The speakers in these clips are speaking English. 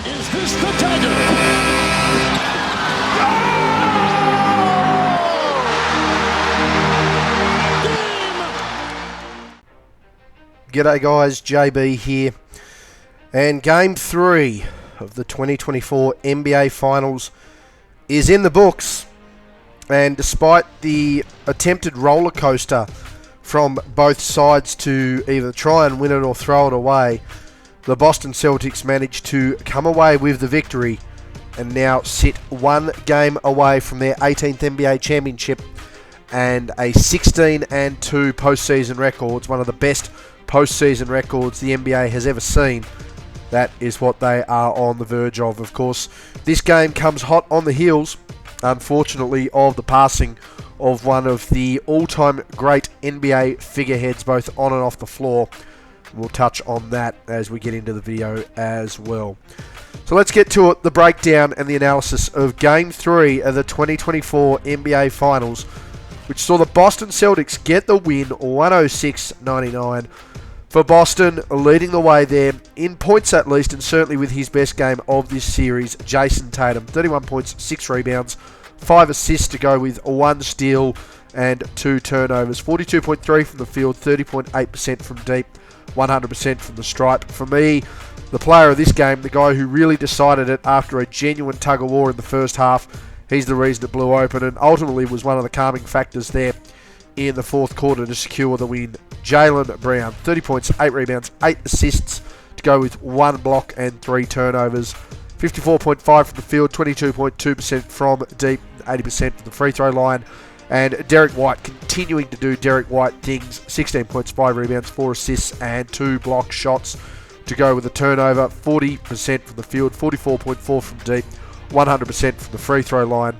Is this the dagger? G'day guys, JB here, and Game 3 of the 2024 NBA Finals is in the books, and despite the attempted roller coaster from both sides to either try and win it or throw it away, the Boston Celtics managed to come away with the victory and now sit one game away from their 18th NBA championship and a 16-2 postseason record. It's one of the best postseason records the NBA has ever seen. That is what they are on the verge of. Of course, this game comes hot on the heels, unfortunately, of the passing of one of the all-time great NBA figureheads, both on and off the floor. We'll touch on that as we get into the video as well. So let's get to it, the breakdown and the analysis of Game 3 of the 2024 NBA Finals, which saw the Boston Celtics get the win 106-99. For Boston, leading the way there in points at least, and certainly with his best game of this series, Jason Tatum. 31 points, 6 rebounds, 5 assists to go with 1 steal and 2 turnovers. 42.3 from the field, 30.8% from deep, 100% from the stripe. For me, the player of this game, the guy who really decided it after a genuine tug-of-war in the first half, he's the reason it blew open and ultimately was one of the calming factors there in the fourth quarter to secure the win. Jaylen Brown, 30 points, 8 rebounds, 8 assists to go with 1 block and 3 turnovers. 54.5 from the field, 22.2% from deep, 80% from the free throw line. And Derek White continuing to do Derek White things. 16 points, 5 rebounds, 4 assists and 2 block shots to go with a turnover. 40% from the field, 44.4 from deep, 100% from the free throw line.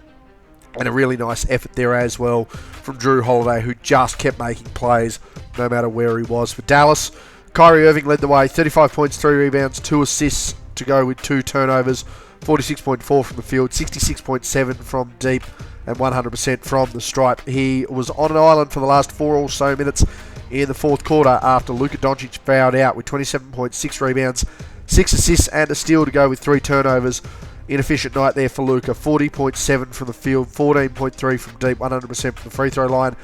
And a really nice effort there as well from Jrue Holiday, who just kept making plays no matter where he was. For Dallas, Kyrie Irving led the way, 35 points, 3 rebounds, 2 assists to go with 2 turnovers, 46.4 from the field, 66.7 from deep, and 100% from the stripe. He was on an island for the last 4 or so minutes in the fourth quarter after Luka Doncic fouled out with 27.6 rebounds, 6 assists and a steal to go with 3 turnovers. Inefficient night there for Luka. 40.7 from the field, 14.3 from deep, 100% from the free throw line.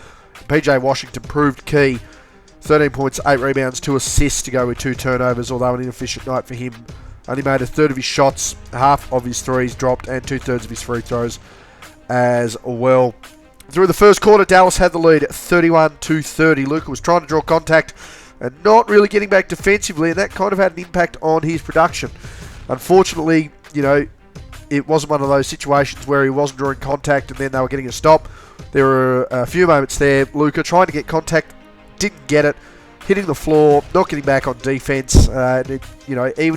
PJ Washington proved key. 13 points, 8 rebounds, 2 assists to go with 2 turnovers, although an inefficient night for him. Only made a third of his shots, half of his threes dropped, and 2/3 of his free throws as well. Through the first quarter, Dallas had the lead at 31-30. Luka was trying to draw contact and not really getting back defensively, and that kind of had an impact on his production. Unfortunately, it wasn't one of those situations where he wasn't drawing contact and then they were getting a stop. There were a few moments there, Luka trying to get contact, didn't get it, hitting the floor, not getting back on defense. Even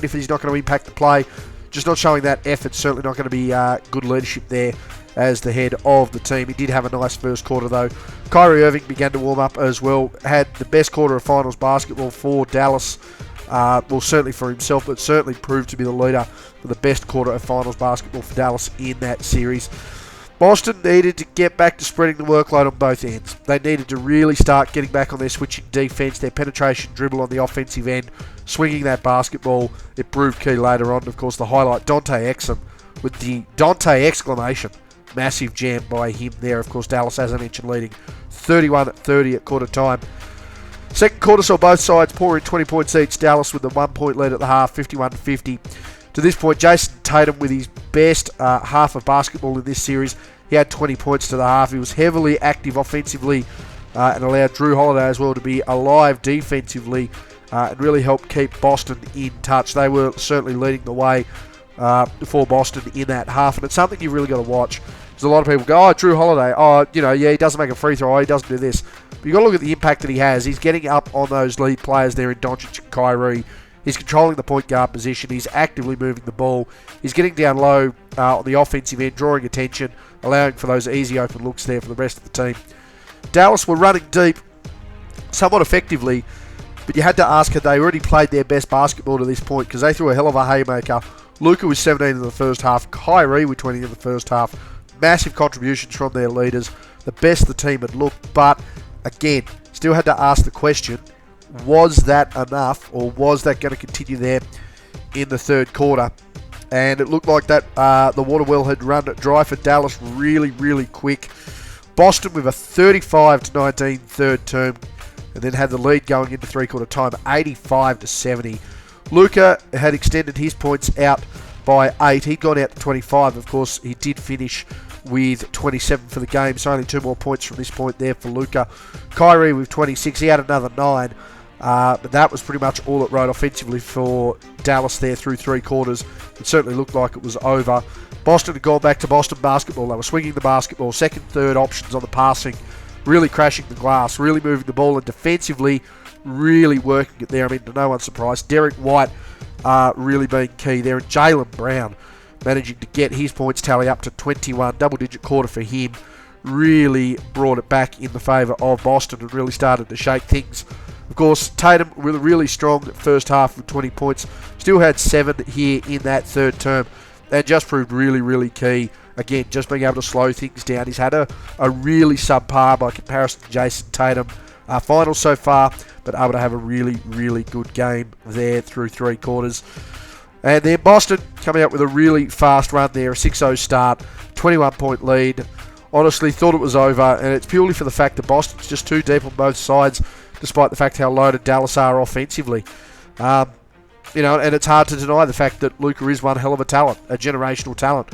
if he's not going to impact the play, just not showing that effort, certainly not going to be good leadership there as the head of the team. He did have a nice first quarter though. Kyrie Irving began to warm up as well, had the best quarter of finals basketball for Dallas. Certainly for himself, but certainly proved to be the leader for the best quarter of finals basketball for Dallas in that series. Boston needed to get back to spreading the workload on both ends. They needed to really start getting back on their switching defense, their penetration dribble on the offensive end, swinging that basketball. It proved key later on. Of course, the highlight, Dante Exum with the Dante exclamation. Massive jam by him there. Of course, Dallas, as I mentioned, leading 31-30 at quarter time. Second quarter saw both sides pour in 20 points each. Dallas with the 1 point lead at the half, 51-50. To this point, Jason Tatum with his best half of basketball in this series. He had 20 points to the half. He was heavily active offensively and allowed Jrue Holiday as well to be alive defensively and really helped keep Boston in touch. They were certainly leading the way for Boston in that half, and it's something you've really got to watch. Because a lot of people go, Jrue Holiday, he doesn't make a free throw, he doesn't do this. But you've got to look at the impact that he has. He's getting up on those lead players there in Doncic and Kyrie. He's controlling the point guard position. He's actively moving the ball. He's getting down low on the offensive end, drawing attention, allowing for those easy open looks there for the rest of the team. Dallas were running deep somewhat effectively, but you had to ask, had they already played their best basketball to this point? Because they threw a hell of a haymaker. Luka was 17 in the first half. Kyrie with 20 in the first half. Massive contributions from their leaders. The best the team had looked, but again, still had to ask the question, was that enough, or was that going to continue there in the third quarter? and it looked like that the water well had run dry for Dallas really, really quick. Boston with a 35-19 third term, and then had the lead going into three-quarter time, 85-70. Luka had extended his points out by 8. He'd gone out to 25. Of course, he did finish with 27 for the game, so only 2 more points from this point there for Luka. Kyrie with 26. He had another 9. But that was pretty much all it wrote offensively for Dallas there through three quarters. It certainly looked like it was over. Boston had gone back to Boston basketball. They were swinging the basketball, second, third options on the passing, really crashing the glass, really moving the ball, and defensively really working it there. I mean, to no one's surprise, Derek White really being key there, and Jaylen Brown managing to get his points tally up to 21, double-digit quarter for him, really brought it back in the favour of Boston and really started to shake things. Of course, Tatum really strong first half with 20 points. Still had 7 here in that third term. And just proved really, really key. Again, just being able to slow things down. He's had a really subpar by comparison to Jason Tatum finals so far, but able to have a really, really good game there through three quarters. And then Boston coming out with a really fast run there, a 6-0 start, 21-point lead. Honestly, thought it was over, and it's purely for the fact that Boston's just too deep on both sides, despite the fact how loaded Dallas are offensively. And it's hard to deny the fact that Luka is one hell of a talent, a generational talent.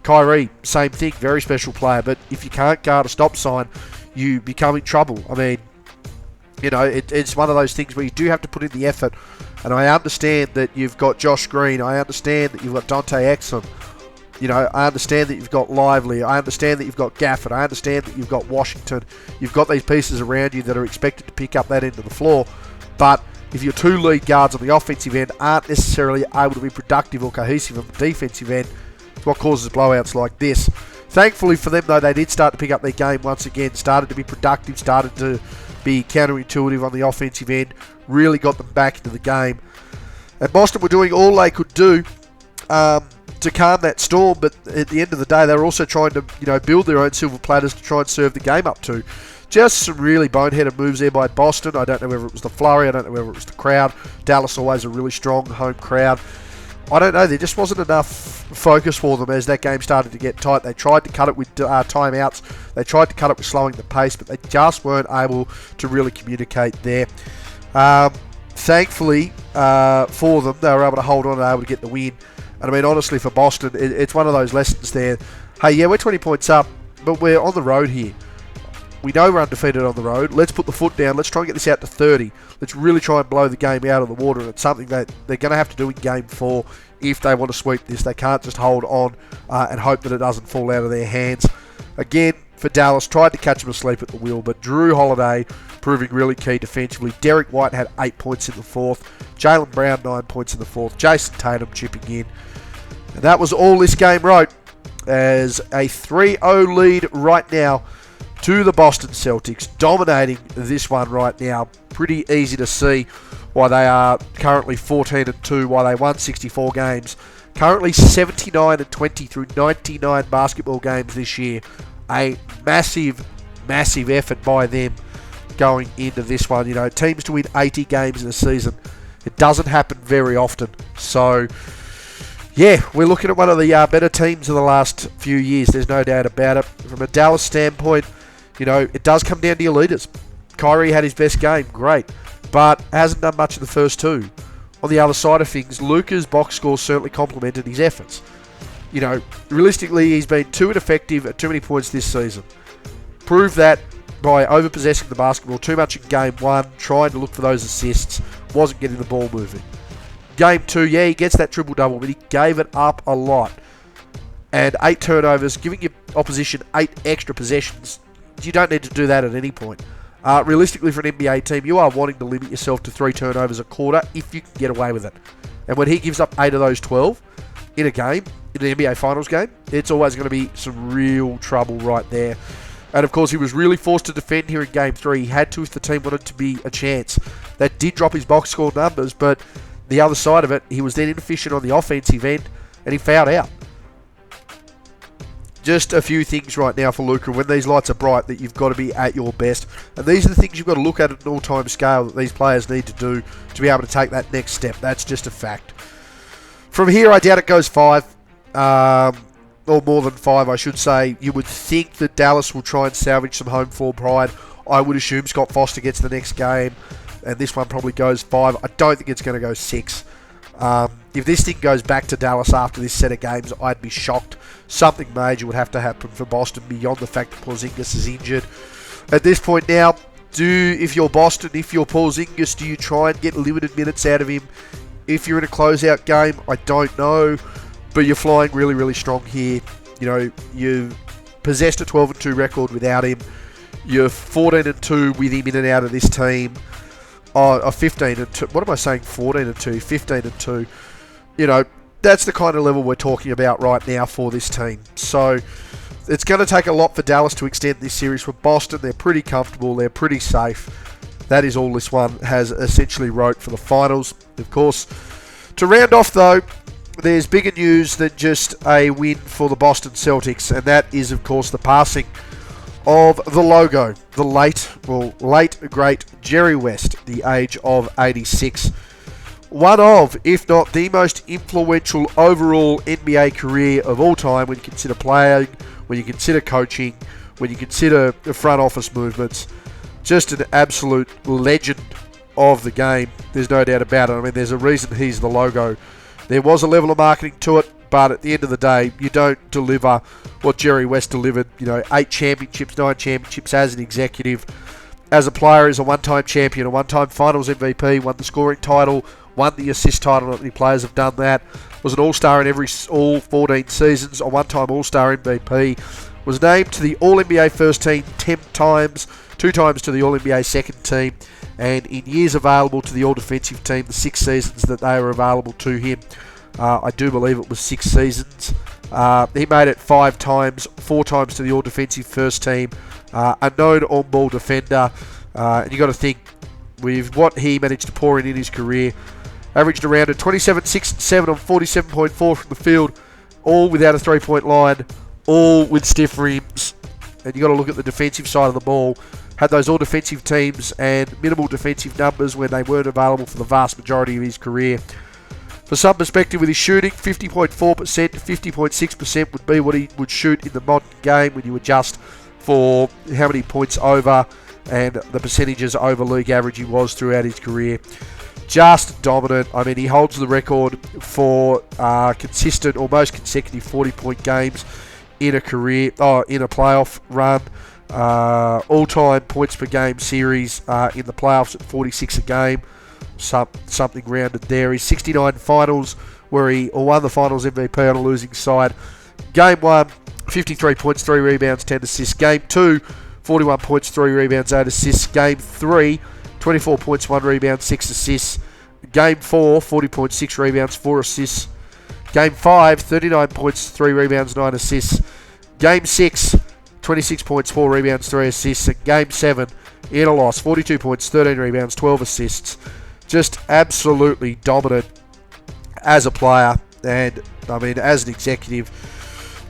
Kyrie, same thing, very special player, but if you can't guard a stop sign, you become in trouble. I mean, it's one of those things where you do have to put in the effort, and I understand that you've got Josh Green, I understand that you've got Dante Exum, I understand that you've got Lively, I understand that you've got Gafford, I understand that you've got Washington, you've got these pieces around you that are expected to pick up that end of the floor, but if your 2 lead guards on the offensive end aren't necessarily able to be productive or cohesive on the defensive end, it's what causes blowouts like this. Thankfully for them, though, they did start to pick up their game once again, started to be productive, started to be counterintuitive on the offensive end, really got them back into the game. And Boston were doing all they could do to calm that storm, but at the end of the day, they were also trying to build their own silver platters to try and serve the game up to. Just some really boneheaded moves there by Boston. I don't know whether it was the flurry, I don't know whether it was the crowd. Dallas always a really strong home crowd. I don't know, there just wasn't enough focus for them as that game started to get tight. They tried to cut it with timeouts, they tried to cut it with slowing the pace, but they just weren't able to really communicate there. Thankfully for them, they were able to hold on and able to get the win. And I mean, honestly, for Boston, it's one of those lessons there. Hey, yeah, we're 20 points up, but we're on the road here. We know we're undefeated on the road. Let's put the foot down. Let's try and get this out to 30. Let's really try and blow the game out of the water. And it's something that they're going to have to do in Game 4 if they want to sweep this. They can't just hold on and hope that it doesn't fall out of their hands. Again, for Dallas, tried to catch them asleep at the wheel, but Drew Holiday proving really key defensively. Derek White had 8 points in the fourth. Jaylen Brown, 9 points in the fourth. Jason Tatum chipping in. And that was all this game wrote, as a 3-0 lead right now to the Boston Celtics, dominating this one right now. Pretty easy to see why they are currently 14-2, why they won 64 games. Currently 79-20 through 99 basketball games this year. A massive, massive effort by them going into this one. Teams to win 80 games in a season, it doesn't happen very often. So, yeah, we're looking at one of the better teams of the last few years. There's no doubt about it. From a Dallas standpoint, it does come down to your leaders. Kyrie had his best game, great, but hasn't done much in the first 2. On the other side of things, Luka's box score certainly complemented his efforts. Realistically, he's been too ineffective at too many points this season. Proved that by overpossessing the basketball too much in Game 1, trying to look for those assists, wasn't getting the ball moving. Game 2, yeah, he gets that triple-double, but he gave it up a lot. And 8 turnovers, giving your opposition 8 extra possessions. You don't need to do that at any point. Realistically, for an NBA team, you are wanting to limit yourself to 3 turnovers a quarter if you can get away with it. And when he gives up 8 of those 12 in a game, in an NBA Finals game, it's always going to be some real trouble right there. And of course, he was really forced to defend here in Game 3. He had to if the team wanted to be a chance. That did drop his box score numbers, but the other side of it, he was then inefficient on the offensive end, and he fouled out. Just a few things right now for Luka when these lights are bright that you've got to be at your best. And these are the things you've got to look at an all-time scale that these players need to do to be able to take that next step. That's just a fact. From here, I doubt it goes 5. Or more than 5, I should say. You would think that Dallas will try and salvage some home floor pride. I would assume Scott Foster gets the next game, and this one probably goes 5. I don't think it's going to go 6. If this thing goes back to Dallas after this set of games, I'd be shocked. Something major would have to happen for Boston beyond the fact that Porzingis is injured. At this point now, if you're Boston, if you're Porzingis, do you try and get limited minutes out of him? If you're in a closeout game, I don't know. But you're flying really, really strong here. You know, you've possessed a 12-2 record without him. You're 14-2 with him in and out of this team. 15-2. What am I saying? 14-2, 15-2. You know, that's the kind of level we're talking about right now for this team. So it's going to take a lot for Dallas to extend this series. For Boston, they're pretty comfortable. They're pretty safe. That is all this one has essentially wrote for the finals. Of course, to round off though, there's bigger news than just a win for the Boston Celtics, and that is, of course, the passing of the logo, the late, great Jerry West, the age of 86. One of, if not the most influential overall NBA career of all time when you consider playing, when you consider coaching, when you consider the front office movements. Just an absolute legend of the game. There's no doubt about it. I mean, there's a reason he's the logo. There was a level of marketing to it, but at the end of the day, you don't deliver what Jerry West delivered. You know, 8 championships, 9 championships as an executive. As a player, he's a one-time champion, a one-time finals MVP, won the scoring title, won the assist title. Not many players have done that. Was an all-star in all 14 seasons, a one-time all-star MVP. Was named to the All-NBA first team 10 times, 2 times to the All-NBA second team, and in years available to the All-Defensive team, the 6 seasons that they were available to him. I do believe it was 6 seasons. He made it 5 times, 4 times to the All-Defensive first team. A known on-ball defender. And you got to think, with what he managed to pour in his career, averaged around a 27, 6, and 7 on 47.4 from the field, all without a three-point line, all with stiff rims. And you got to look at the defensive side of the ball. Had those all-defensive teams and minimal defensive numbers when they weren't available for the vast majority of his career. For some perspective with his shooting, 50.4% to 50.6% would be what he would shoot in the modern game when you adjust for how many points over and the percentages over league average he was throughout his career. Just dominant. I mean, he holds the record for consistent, almost consecutive 40-point games in a career, in a playoff run. All-time points per game series in the playoffs at 46 a game. Something rounded there. His 69 finals where he won the finals MVP on a losing side. Game 1, 53 points, 3 rebounds, 10 assists. Game 2, 41 points, 3 rebounds, 8 assists. Game 3, 24 points, 1 rebound, 6 assists. Game 4, 40 points, 6 rebounds, 4 assists. Game 5, 39 points, 3 rebounds, 9 assists. Game 6, 26 points, 4 rebounds, 3 assists. And Game 7, in a loss, 42 points, 13 rebounds, 12 assists. Just absolutely dominant as a player. And, I mean, as an executive,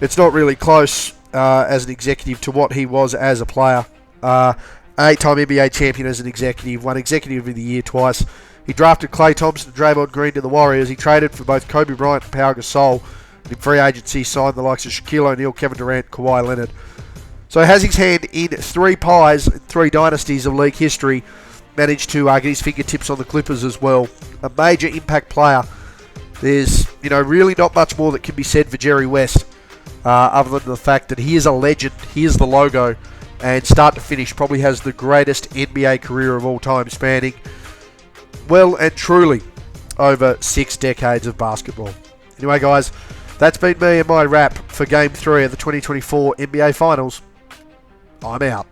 it's not really close as an executive to what he was as a player. 8-time NBA champion as an executive, won Executive of the Year twice. He drafted Klay Thompson and Draymond Green to the Warriors. He traded for both Kobe Bryant and Pau Gasol. And in free agency, signed the likes of Shaquille O'Neal, Kevin Durant, Kawhi Leonard. So he has his hand in 3 pies, 3 dynasties of league history. Managed to get his fingertips on the Clippers as well. A major impact player. There's, really not much more that can be said for Jerry West, other than the fact that he is a legend. He is the logo, and start to finish probably has the greatest NBA career of all time, spanning well and truly over 6 decades of basketball. Anyway, guys, that's been me and my wrap for Game 3 of the 2024 NBA Finals. I'm out.